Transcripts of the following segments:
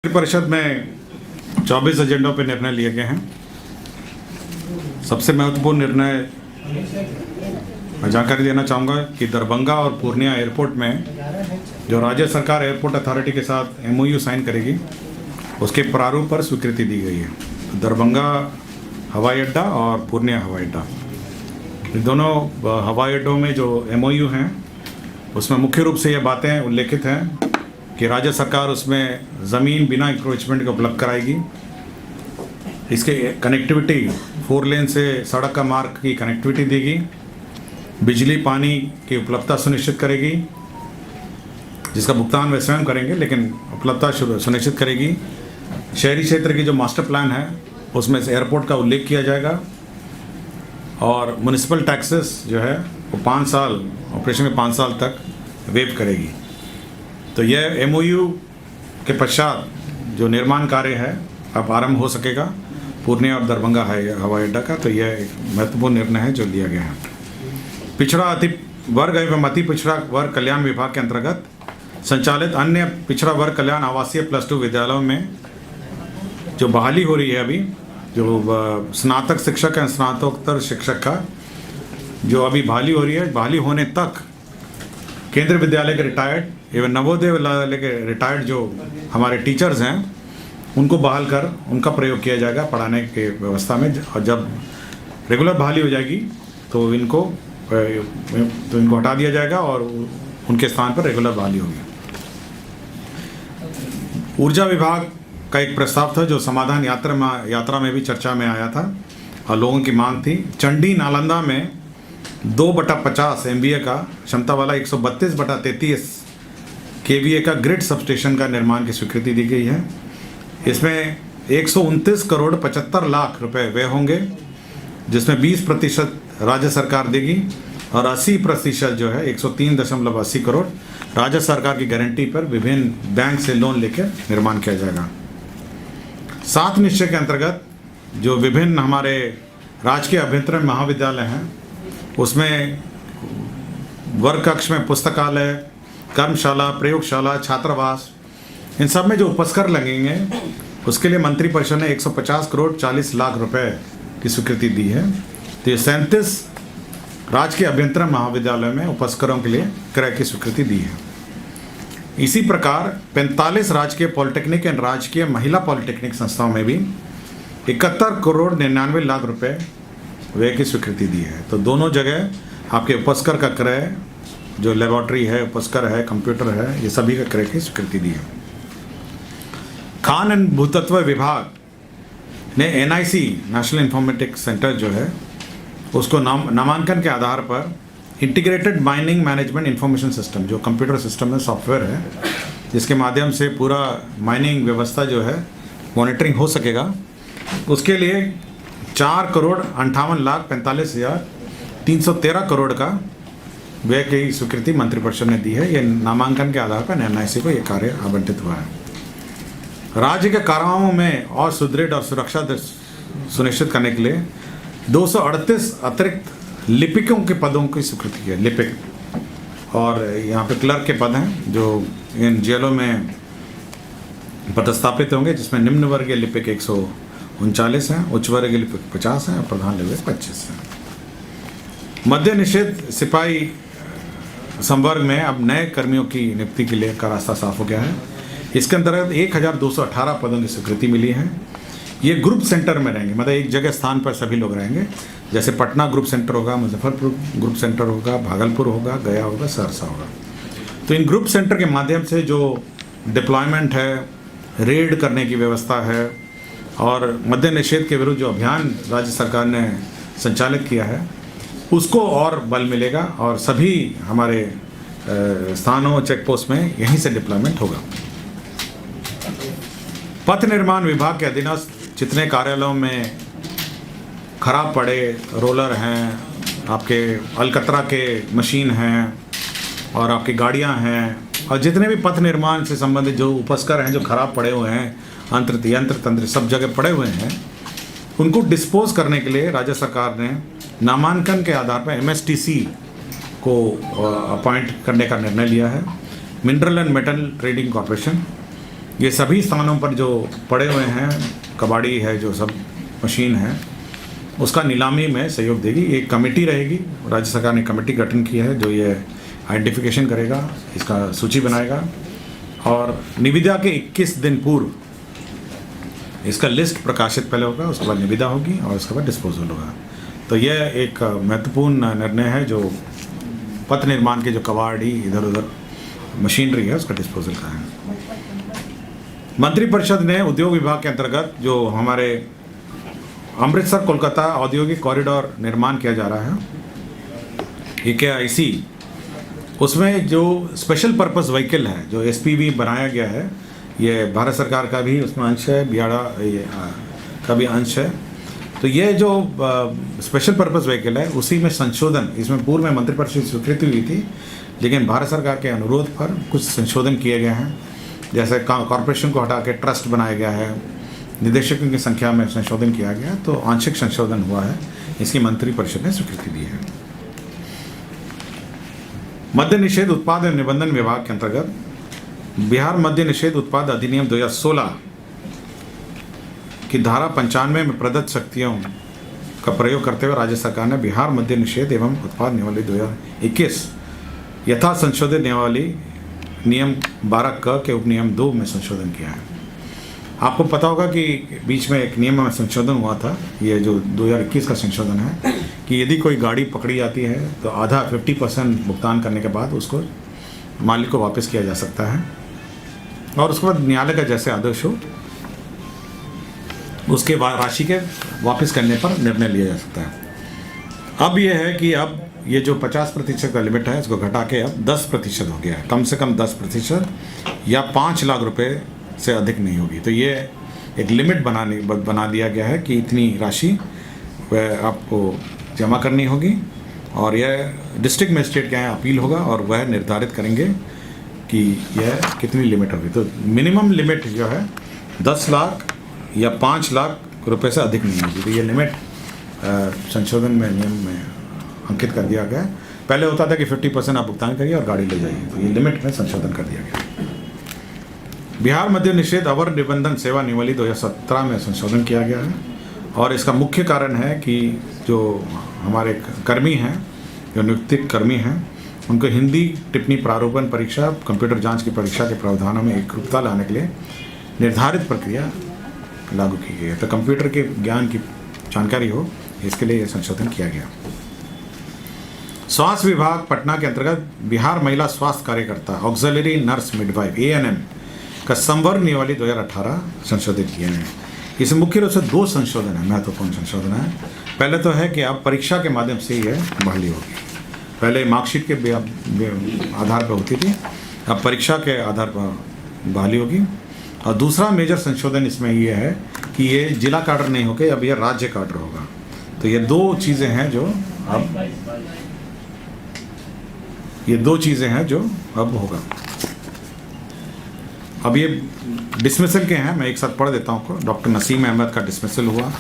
परिषद में 24 एजेंडों पर निर्णय लिए गए हैं। सबसे महत्वपूर्ण निर्णय मैं जानकारी देना चाहूँगा कि दरभंगा और पूर्णिया एयरपोर्ट में जो राज्य सरकार एयरपोर्ट अथॉरिटी के साथ MOU साइन करेगी उसके प्रारूप पर स्वीकृति दी गई है। दरभंगा हवाई अड्डा और पूर्णिया हवाई अड्डा, दोनों हवाई अड्डों में जो MOU हैं उसमें मुख्य रूप से ये बातें उल्लेखित हैं कि राज्य सरकार उसमें ज़मीन बिना इंक्रोचमेंट के उपलब्ध कराएगी। इसके कनेक्टिविटी 4 लेन से सड़क का मार्ग की कनेक्टिविटी देगी, बिजली पानी की उपलब्धता सुनिश्चित करेगी, जिसका भुगतान वे स्वयं करेंगे लेकिन उपलब्धता सुनिश्चित करेगी। शहरी क्षेत्र की जो मास्टर प्लान है उसमें से एयरपोर्ट का उल्लेख किया जाएगा और म्युनिसिपल टैक्सेस जो है वो 5 साल ऑपरेशन में 5 साल तक वेव करेगी। तो यह MOU के पश्चात जो निर्माण कार्य है अब आरंभ हो सकेगा पूर्णिया और दरभंगा हवाई अड्डा का। तो यह एक महत्वपूर्ण निर्णय है जो लिया गया है। पिछड़ा अति वर्ग एवं अति पिछड़ा वर्ग कल्याण विभाग के अंतर्गत संचालित अन्य पिछड़ा वर्ग कल्याण आवासीय +2 विद्यालयों में जो बहाली हो रही है अभी, जो स्नातक शिक्षक या स्नातकोत्तर शिक्षक का जो अभी बहाली हो रही है, बहाली होने तक केंद्रीय विद्यालय के रिटायर्ड एवं नवोदय विद्यालय के रिटायर्ड जो हमारे टीचर्स हैं उनको बहाल कर उनका प्रयोग किया जाएगा पढ़ाने के व्यवस्था में। और जब रेगुलर बहाली हो जाएगी तो इनको हटा दिया जाएगा और उनके स्थान पर रेगुलर बहाली होगी। ऊर्जा विभाग का एक प्रस्ताव था जो समाधान यात्रा में भी चर्चा में आया था और लोगों की मांग थी। चंडी नालंदा में 2/50 MVA का क्षमता वाला 132/33 KVA का ग्रिड सबस्टेशन का निर्माण की स्वीकृति दी गई है। इसमें 129 करोड़ 75 लाख रुपए व्यय होंगे, जिसमें 20% राज्य सरकार देगी और 80% जो है 103.80 करोड़ राज्य सरकार की गारंटी पर विभिन्न बैंक से लोन लेकर निर्माण किया जाएगा। 7 निश्चय के अंतर्गत जो विभिन्न हमारे राजकीय अभ्यंतरण महाविद्यालय हैं उसमें वर्ग कक्ष में पुस्तकालय, कर्मशाला, प्रयोगशाला, छात्रावास, इन सब में जो उपस्कर लगेंगे उसके लिए मंत्रिपरिषद ने 150 करोड़ 40 लाख रुपए की स्वीकृति दी है। तो ये 37 राजकीय अभ्यंतरण महाविद्यालय में उपस्करों के लिए क्रय की स्वीकृति दी है। इसी प्रकार 45 राजकीय पॉलिटेक्निक एवं राजकीय महिला पॉलिटेक्निक संस्थाओं में भी 71 करोड़ 99 लाख रुपए व्यय की स्वीकृति दी है। तो दोनों जगह आपके उपस्कर का क्रय, जो लेबोरेटरी है, उपस्कर है, कंप्यूटर है, ये सभी का क्रय की स्वीकृति दी है। खान एवं भूतत्व विभाग ने NIC नेशनल इंफॉर्मेटिक्स सेंटर जो है उसको नामांकन के आधार पर integrated mining management information system, जो कंप्यूटर सिस्टम है, सॉफ्टवेयर है, जिसके माध्यम से पूरा माइनिंग व्यवस्था जो है मॉनिटरिंग हो सकेगा, उसके लिए 4 करोड़ 58 लाख 45 हज़ार 313 करोड़ का व्यय की स्वीकृति मंत्रिपरिषद ने दी है। ये नामांकन के आधार पर NIC को ये कार्य आवंटित हुआ है। राज्य के काराओं में और सुदृढ़ और सुरक्षा सुनिश्चित करने के लिए 238 अतिरिक्त लिपिकों के पदों की स्वीकृति है। लिपिक और यहाँ पे क्लर्क के पद हैं जो इन जेलों में पदस्थापित होंगे, जिसमें निम्न वर्गीय लिपिक 139 हैं, उच्च वर्गीय लिपिक 50 हैं और प्रधान लिपिक 25 हैं। मद्य निषेध सिपाही संवर्ग में अब नए कर्मियों की नियुक्ति के लिए का रास्ता साफ हो गया है। इसके अंतर्गत 1218 पदों की स्वीकृति मिली है। ये ग्रुप सेंटर में रहेंगे, मतलब एक जगह स्थान पर सभी लोग रहेंगे। जैसे पटना ग्रुप सेंटर होगा, मुजफ्फरपुर ग्रुप सेंटर होगा, भागलपुर होगा, गया होगा, सहरसा होगा। तो इन ग्रुप सेंटर के माध्यम से जो डिप्लॉयमेंट है, रेड करने की व्यवस्था है और मद्य निषेध के विरुद्ध जो अभियान राज्य सरकार ने संचालित किया है उसको और बल मिलेगा और सभी हमारे स्थानों, चेक पोस्ट में यहीं से डिप्लॉयमेंट होगा। पथ निर्माण विभाग के अधीनस्थ जितने कार्यालयों में खराब पड़े रोलर हैं, आपके अलकतरा के मशीन हैं और आपकी गाड़ियां हैं और जितने भी पथ निर्माण से संबंधित जो उपस्कर हैं जो खराब पड़े हुए हैं, यंत्र तंत्र सब जगह पड़े हुए हैं, उनको डिस्पोज करने के लिए राज्य सरकार ने नामांकन के आधार पर MSTC को अपॉइंट करने का निर्णय लिया है। Mineral and metal trading corporation ये सभी स्थानों पर जो पड़े हुए हैं कबाड़ी है, जो सब मशीन है, उसका नीलामी में सहयोग देगी। एक कमेटी रहेगी, राज्य सरकार ने कमेटी गठन की है जो ये आइडेंटिफिकेशन करेगा, इसका सूची बनाएगा और निविदा के 21 दिन पूर्व इसका लिस्ट प्रकाशित पहले होगा, उसके बाद निविदा होगी और उसके बाद डिस्पोजल होगा। तो यह एक महत्वपूर्ण निर्णय है जो पथ निर्माण के जो कबाड़ी इधर उधर मशीनरी है उसका डिस्पोजल का है। मंत्रिपरिषद ने उद्योग विभाग के अंतर्गत जो हमारे अमृतसर कोलकाता औद्योगिक कॉरिडोर निर्माण किया जा रहा है, AKIC, उसमें जो स्पेशल पर्पस व्हीकल है जो SPV बनाया गया है, ये भारत सरकार का भी उसमें अंश है, बियाड़ा का भी अंश है। तो ये जो स्पेशल पर्पस व्हीकल है उसी में संशोधन, इसमें पूर्व में मंत्रिपरिषद स्वीकृति हुई थी, लेकिन भारत सरकार के अनुरोध पर कुछ संशोधन किए गए हैं। जैसे कॉरपोरेशन को हटा के ट्रस्ट बनाया गया है, निदेशकों की संख्या में संशोधन किया गया, तो आंशिक संशोधन हुआ है, इसकी मंत्रिपरिषद ने स्वीकृति दी है। मद्य निषेध उत्पाद एवं निबंधन विभाग के अंतर्गत बिहार मद्य निषेध उत्पाद अधिनियम 2016 की धारा 95 में प्रदत्त शक्तियों का प्रयोग करते हुए राज्य सरकार ने बिहार मद्य निषेध एवं उत्पाद नियमावली 2021 यथा संशोधित नियमावली नियम 12 क के उपनियम 2 में संशोधन किया है। आपको पता होगा कि बीच में एक नियम में संशोधन हुआ था, ये जो 2021 का संशोधन है, कि यदि कोई गाड़ी पकड़ी जाती है तो आधा 50% भुगतान करने के बाद उसको मालिक को वापस किया जा सकता है और उसके बाद न्यायालय का जैसे आदेश हो उसके बाद राशि के वापस करने पर निर्णय लिया जा सकता है। अब यह है कि अब ये जो 50% का लिमिट है इसको घटा के अब 10% हो गया है, कम से कम 10% या 5 लाख रुपए से अधिक नहीं होगी। तो ये एक लिमिट बना दिया गया है कि इतनी राशि वह आपको जमा करनी होगी और यह डिस्ट्रिक्ट मजिस्ट्रेट के यहाँ अपील होगा और वह निर्धारित करेंगे कि यह कितनी लिमिट होगी। तो मिनिमम लिमिट जो है 10 लाख या 5 लाख रुपए से अधिक नहीं होगी। तो ये लिमिट संशोधन में नियम में अंकित कर दिया गया है। पहले होता था कि 50% आप भुगतान करिए और गाड़ी ले जाइए, तो ये लिमिट में संशोधन कर दिया गया। बिहार मद्य निषेध अवर निबंधन सेवा नियमावली 2017 में संशोधन किया गया है और इसका मुख्य कारण है कि जो हमारे कर्मी हैं, जो नियुक्तिक कर्मी हैं, उनको हिंदी टिप्पणी प्रारूपण परीक्षा, कंप्यूटर जांच की परीक्षा के प्रावधानों में एकरूपता लाने के लिए निर्धारित प्रक्रिया लागू की गई है। तो कंप्यूटर के ज्ञान की जानकारी हो, इसके लिए यह संशोधन किया गया। स्वास्थ्य विभाग पटना के अंतर्गत बिहार महिला स्वास्थ्य कार्यकर्ता ऑक्सिलरी नर्स मिडवाइफ ANM का संवर्ग नियमावली 2018 संशोधित किए हैं। इसमें मुख्य रूप से 2 संशोधन है, महत्वपूर्ण संशोधन है। पहले तो है कि अब परीक्षा के माध्यम से यह बहाली होगी। पहले मार्कशीट के आधार पर होती थी, अब परीक्षा के आधार पर बहाली होगी। और दूसरा मेजर संशोधन इसमें यह है कि ये जिला काडर नहीं होकर अब यह राज्य काडर होगा। तो ये 2 चीज़ें हैं जो अब होगा। अब ये डिसमिसल के हैं, मैं एक साथ पढ़ देता हूँ आपको। डॉक्टर नसीम अहमद का डिसमिसल हुआ।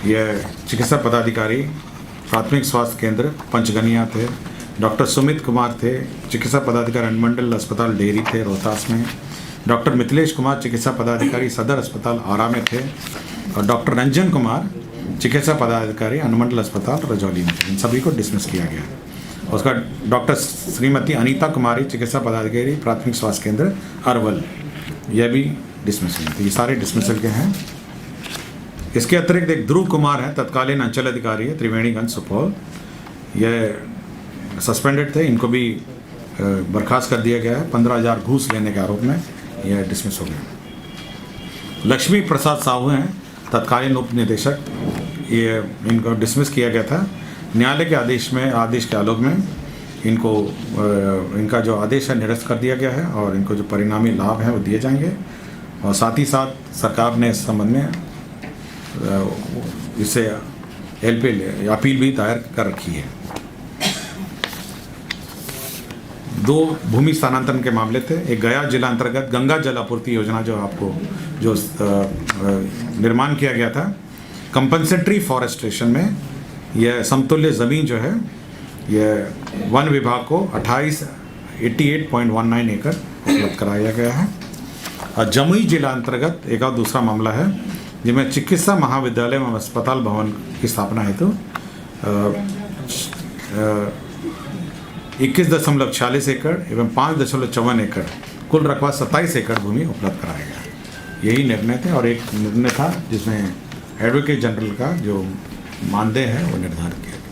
यह चिकित्सा पदाधिकारी प्राथमिक स्वास्थ्य केंद्र पंचगनिया थे। डॉक्टर सुमित कुमार थे, चिकित्सा पदाधिकारी अनुमंडल अस्पताल डेहरी थे रोहतास में। डॉक्टर मिथिलेश कुमार चिकित्सा पदाधिकारी सदर अस्पताल आरा में थे और डॉक्टर रंजन कुमार चिकित्सा पदाधिकारी अनुमंडल अस्पताल रजौली में थे। इन सभी को डिसमिस किया गया। उसका डॉक्टर श्रीमती अनीता कुमारी चिकित्सा पदाधिकारी प्राथमिक स्वास्थ्य केंद्र अरवल, यह भी डिसमिस हुई। तो ये सारे डिसमिसल के हैं। इसके अतिरिक्त एक ध्रुव कुमार है, तत्कालीन अंचल अधिकारी है, त्रिवेणीगंज सुपौल, यह सस्पेंडेड थे, इनको भी बर्खास्त कर दिया गया है 15,000 घूस लेने के आरोप में, यह डिसमिस हो गया। लक्ष्मी प्रसाद साहू हैं, तत्कालीन उप निदेशक, ये इनको डिसमिस किया गया था। न्यायालय के आदेश के आलोक में इनका जो आदेश है निरस्त कर दिया गया है और इनको जो परिणामी लाभ हैं वो दिए जाएंगे। और साथ ही साथ सरकार ने इस संबंध में इसे अपील भी दायर कर रखी है। 2 भूमि स्थानांतरण के मामले थे। एक गया जिला अंतर्गत गंगा जल आपूर्ति योजना जो निर्माण किया गया था, कंपनसेटरी फॉरेस्टेशन में यह समतुल्य ज़मीन जो है यह वन विभाग को 88.19 एकड़ उपलब्ध कराया गया है। जमुई जिला अंतर्गत एक और दूसरा मामला है जिसमें चिकित्सा महाविद्यालय एवं अस्पताल भवन की स्थापना हेतु 21.46 एकड़ एवं 5.54 एकड़ कुल रकबा 27 एकड़ भूमि उपलब्ध कराया गया। यही निर्णय थे और एक निर्णय था जिसमें एडवोकेट जनरल का जो मानदेय है वो निर्धारित किया गया।